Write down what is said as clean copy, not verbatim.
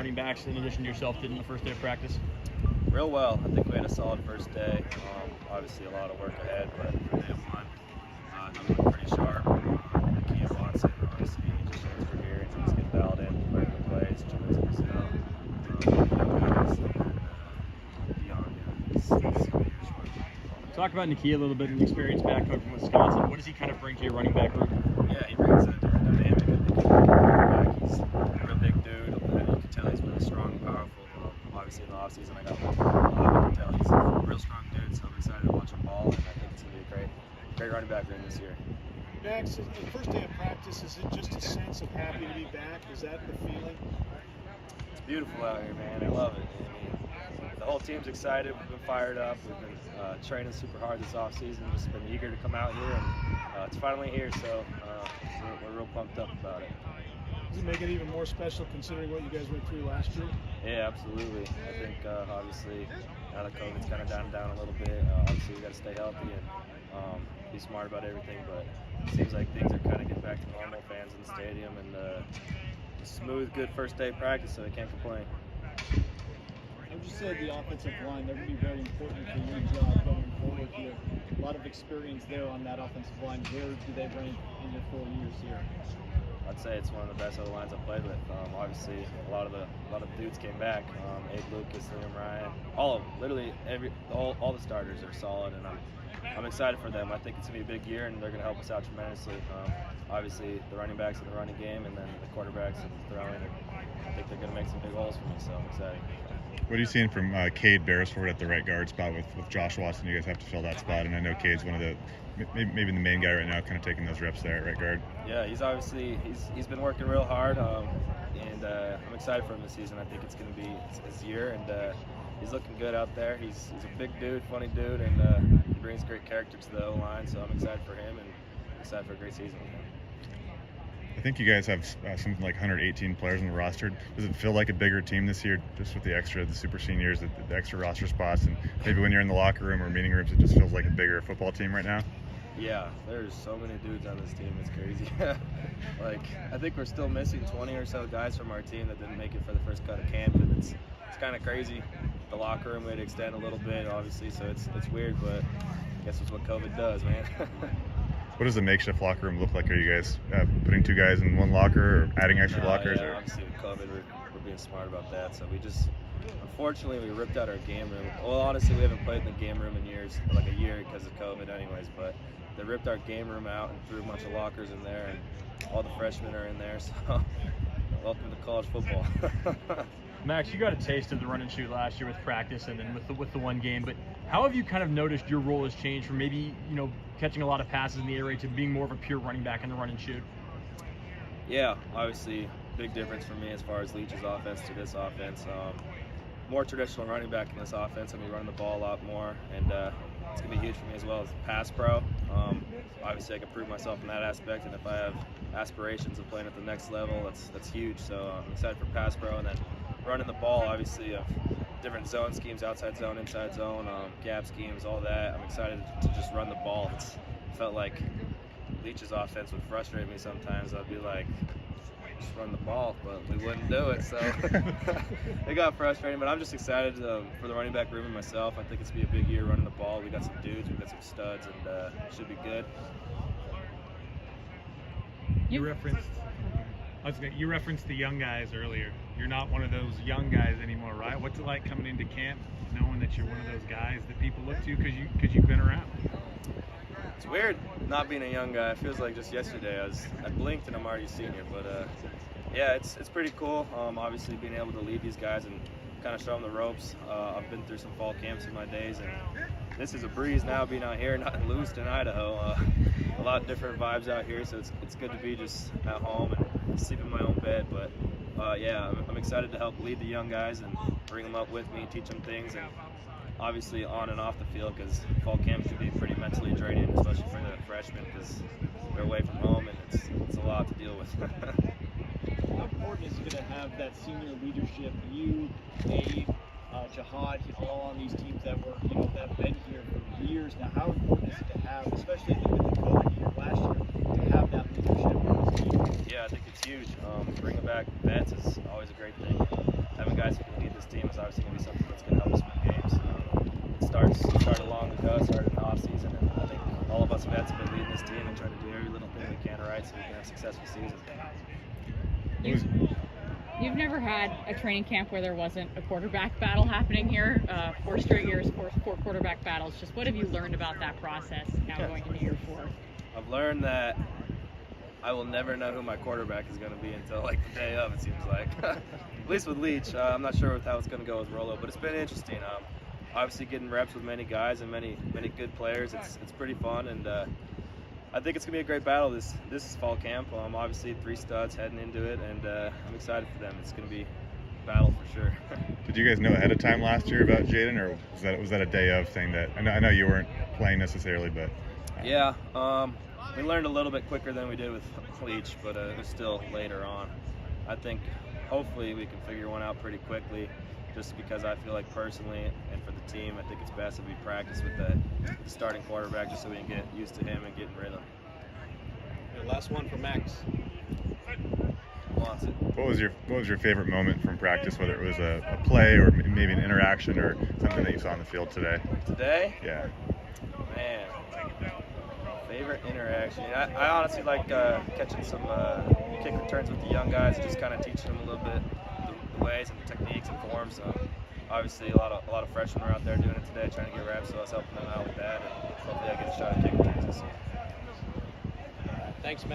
running backs, in addition to yourself, did in the first day of practice? Real well. I think we had a solid first day. Obviously, a lot of work ahead, but for day one, we looked pretty sharp. Keith Watson, obviously, just knows we're here and he's getting dialed in, learning the plays, chipping to the snow. Guys, and beyond, yeah, it's gonna be a short. Talk about Nakia a little bit, an experience back home from Wisconsin. What does he kind of bring to your running back group? Yeah, he brings a different dynamic. I think he's a real big dude. You can tell he's really strong and powerful. Obviously, in the offseason, I can tell he's a real strong dude, so I'm excited to watch him ball, and I think it's going to be a great running back room this year. Max, the first day of practice, is it just a sense of happy to be back? Is that the feeling? It's beautiful out here, man. I love it. I mean, the whole team's excited. We've been fired up. We've been training super hard this offseason. Just been eager to come out here, and it's finally here, so we're real pumped up about it. Does it make it even more special considering what you guys went through last year? Yeah, absolutely. I think obviously now that COVID's kind of down a little bit, obviously we got to stay healthy and be smart about everything. But it seems like things are kind of getting back to normal. Fans in the stadium and a smooth, good first day practice, so I can't complain. I would just say the offensive line, they're going to be very important for your job going forward here. A lot of experience there on that offensive line. Where do they rank in your 4 years here? I'd say it's one of the best other lines I've played with. Obviously, a lot of the dudes came back. Abe Lucas, Liam Ryan, all of them. Literally all the starters are solid, and I'm excited for them. I think it's gonna be a big year, and they're gonna help us out tremendously. Obviously, the running backs in the running game, and then the quarterbacks and throwing. And I think they're gonna make some big holes for me, so I'm excited. What are you seeing from Cade Beresford at the right guard spot with Josh Watson? You guys have to fill that spot, and I know Cade's one of the maybe the main guy right now, kind of taking those reps there at right guard. Yeah, he's obviously he's been working real hard, and I'm excited for him this season. I think it's going to be his year, and he's looking good out there. He's a big dude, funny dude, and he brings great character to the O-line. So I'm excited for him and excited for a great season with him. I think you guys have something like 118 players on the roster. Does it feel like a bigger team this year, just with the super seniors, the extra roster spots, and maybe when you're in the locker room or meeting rooms, it just feels like a bigger football team right now? Yeah, there's so many dudes on this team. It's crazy. Like, I think we're still missing 20 or so guys from our team that didn't make it for the first cut of camp, and it's kind of crazy. The locker room would extend a little bit, obviously, so it's weird, but I guess it's what COVID does, man. What does the makeshift locker room look like? Are you guys putting two guys in one locker or adding extra lockers? Yeah, obviously with COVID, we're being smart about that. So unfortunately, we ripped out our game room. Well, honestly, we haven't played in the game room in years, like a year because of COVID anyways, but they ripped our game room out and threw a bunch of lockers in there, and all the freshmen are in there, so welcome to college football. Max, you got a taste of the run and shoot last year with practice and then with the one game, but how have you kind of noticed your role has changed from maybe, catching a lot of passes in the air raid to being more of a pure running back in the run and shoot? Yeah, obviously, big difference for me as far as Leach's offense to this offense. More traditional running back in this offense. I'm going to be running the ball a lot more, and it's going to be huge for me as well as pass pro. Obviously, I can prove myself in that aspect, and if I have aspirations of playing at the next level, that's huge. So I'm excited for pass pro, and then running the ball, obviously, of different zone schemes, outside zone, inside zone, gap schemes, all that. I'm excited to just run the ball. It felt like Leach's offense would frustrate me sometimes. I'd be like, just run the ball, but we wouldn't do it, so it got frustrating. But I'm just excited for the running back room and myself. I think it's going to be a big year running the ball. We got some dudes, we got some studs, and it should be good. You referenced the young guys earlier. You're not one of those young guys anymore, right? What's it like coming into camp knowing that you're one of those guys that people look to because you've been around? It's weird not being a young guy. It feels like just yesterday I blinked and I'm already a senior. But yeah, it's pretty cool. Obviously being able to lead these guys and kind of show them the ropes. I've been through some fall camps in my days, and this is a breeze now being out here, not in Lewiston, Idaho. A lot of different vibes out here, so it's good to be just at home and sleep in my own bed. But yeah, I'm excited to help lead the young guys and bring them up with me, teach them things, and obviously on and off the field, because fall camp can be pretty mentally draining, especially for the freshmen, because they're away from home and it's a lot to deal with. How important is it to have that senior leadership? You, Dave, Jihad, all on these teams that were, that have been here for years now. How important is it to have, especially with the COVID year last year, to have that leadership on this team? Yeah, I think it's huge. Bringing back vets is always a great thing. obviously going to be something that's going to help us win games. It started long ago, it started in the offseason, and I think all of us vets have been leading this team and trying to do every little thing we can right so we can have a successful season. You've never had a training camp where there wasn't a quarterback battle happening here. 4 straight years, four quarterback battles. Just what have you learned about that process now going into year 4? I've learned that I will never know who my quarterback is going to be until like the day of, it seems like. At least with Leach. I'm not sure how it's going to go with Rollo, but it's been interesting. Obviously getting reps with many guys and many good players, it's pretty fun, and I think it's going to be a great battle this fall camp. Obviously 3 studs heading into it, and I'm excited for them. It's going to be a battle for sure. Did you guys know ahead of time last year about Jaden, or was that a day of thing that I know you weren't playing necessarily, but Yeah, we learned a little bit quicker than we did with Leach, but it was still later on. I think hopefully we can figure one out pretty quickly, just because I feel like personally and for the team, I think it's best if we practice with the starting quarterback just so we can get used to him and get in rhythm. Last one for Max. Wants it. what was your favorite moment from practice, whether it was a play or maybe an interaction or something that you saw on the field today? Today? Yeah. Man, favorite interaction. I honestly like catching some kick returns with the young guys, just kind of teaching them a little bit the ways and the techniques and forms. Obviously, a lot of freshmen are out there doing it today, trying to get reps, so I was helping them out with that, and hopefully I get a shot at kick returns this year. Thanks, Max.